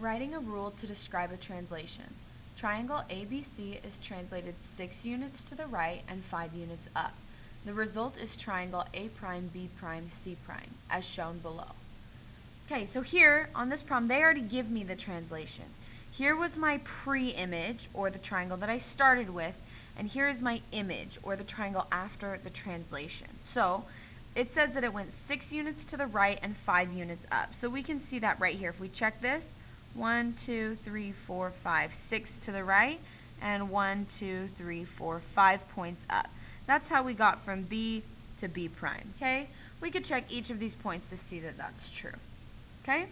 Writing a rule to describe a translation. Triangle ABC is translated 6 units to the right and 5 units up. The result is triangle A prime, B prime, C prime, as shown below. Okay, so here on this problem, they already give me the translation. Here was my pre-image, or the triangle that I started with, and here is my image, or the triangle after the translation. So it says that it went 6 units to the right and 5 units up. So we can see that right here. If we check this, 1, 2, 3, 4, 5, 6 to the right, and 1, 2, 3, 4, 5 points up. That's how we got from B to B prime, okay? We could check each of these points to see that that's true, okay?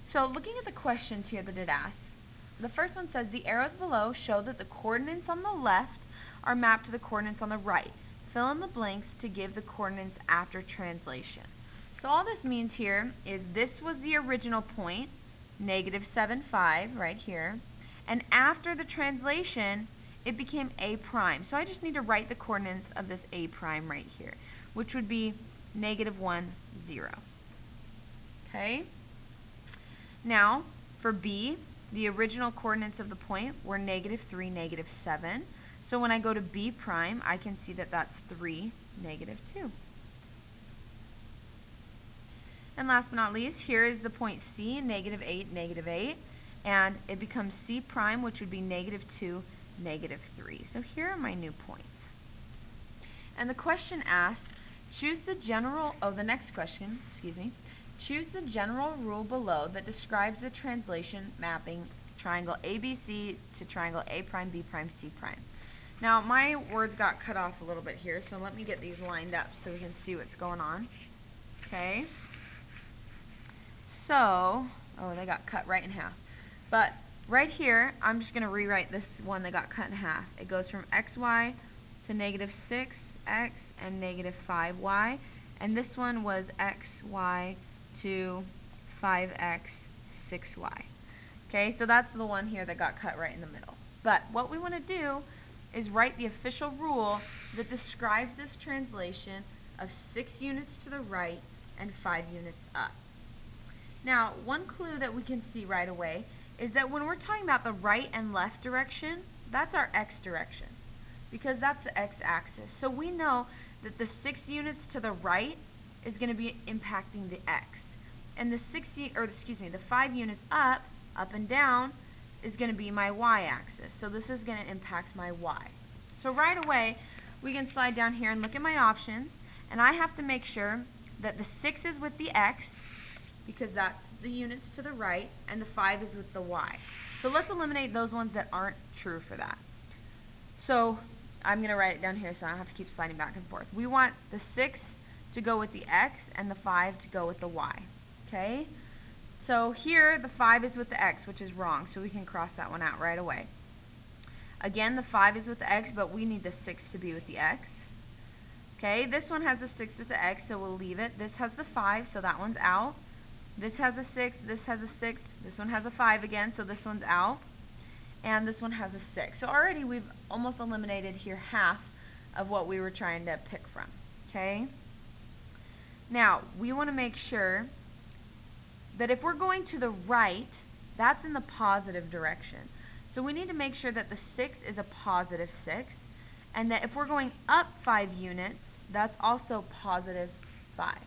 So looking at the questions here that it asks, the first one says, the arrows below show that the coordinates on the left are mapped to the coordinates on the right. Fill in the blanks to give the coordinates after translation. So all this means here is this was the original point, -7, 5, right here. And after the translation, it became A prime. So I just need to write the coordinates of this A prime right here, which would be -1, 0. Okay? Now, for B, the original coordinates of the point were -3, -7. So when I go to B prime, I can see that that's 3, -2. And last but not least, here is the point C, -8, -8. And it becomes C prime, which would be -2, -3. So here are my new points. And the question asks, choose the next question, choose the general rule below that describes the translation mapping triangle ABC to triangle A prime, B prime, C prime. Now, my words got cut off a little bit here, so let me get these lined up so we can see what's going on. Okay. So, oh, they got cut right in half. But right here, I'm just going to rewrite this one that got cut in half. It goes from xy to -6x and -5y. And this one was xy to 5x, 6y. Okay, so that's the one here that got cut right in the middle. But what we want to do is write the official rule that describes this translation of 6 units to the right and 5 units up. Now, one clue that we can see right away is that when we're talking about the right and left direction, that's our x direction, because that's the x-axis. So we know that the 6 units to the right is going to be impacting the x, and the 5 units up and down, is going to be my y-axis. So this is going to impact my y. So right away, we can slide down here and look at my options, and I have to make sure that the 6 is with the x, because that's the units to the right, and the 5 is with the y. So let's eliminate those ones that aren't true for that. So I'm going to write it down here so I don't have to keep sliding back and forth. We want the 6 to go with the x and the 5 to go with the y. Okay? So here the 5 is with the x, which is wrong, so we can cross that one out right away. Again, the 5 is with the x, but we need the 6 to be with the x. Okay, this one has a 6 with the x, so we'll leave it. This has the 5, so that one's out. This has a 6, this has a 6, this one has a 5 again, so this one's out. And this one has a 6. So already we've almost eliminated here half of what we were trying to pick from. Okay? Now, we want to make sure that if we're going to the right, that's in the positive direction. So we need to make sure that the 6 is a positive 6, and that if we're going up 5 units, that's also positive 5.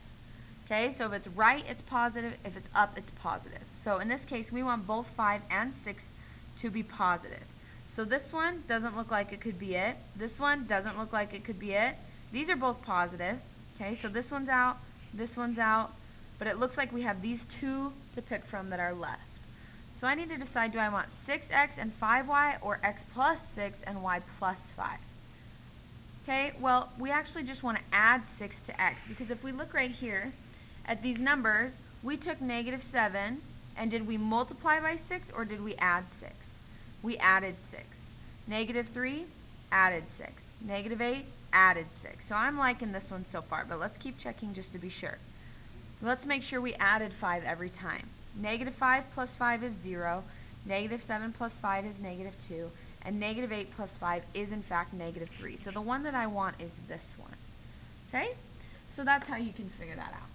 Okay, so if it's right, it's positive. If it's up, it's positive. So in this case, we want both 5 and 6 to be positive. So this one doesn't look like it could be it. This one doesn't look like it could be it. These are both positive. Okay, so this one's out, but it looks like we have these two to pick from that are left. So I need to decide, do I want 6x and 5y, or x plus 6 and y plus 5? Okay, well, we actually just want to add 6 to x, because if we look right here at these numbers, we took -7, and did we multiply by 6 or did we add 6? We added 6. -3, added 6. -8, added 6. So I'm liking this one so far, but let's keep checking just to be sure. Let's make sure we added 5 every time. -5 plus 5 is 0, -7 plus 5 is -2, and -8 plus 5 is in fact -3. So the one that I want is this one. Okay? So that's how you can figure that out.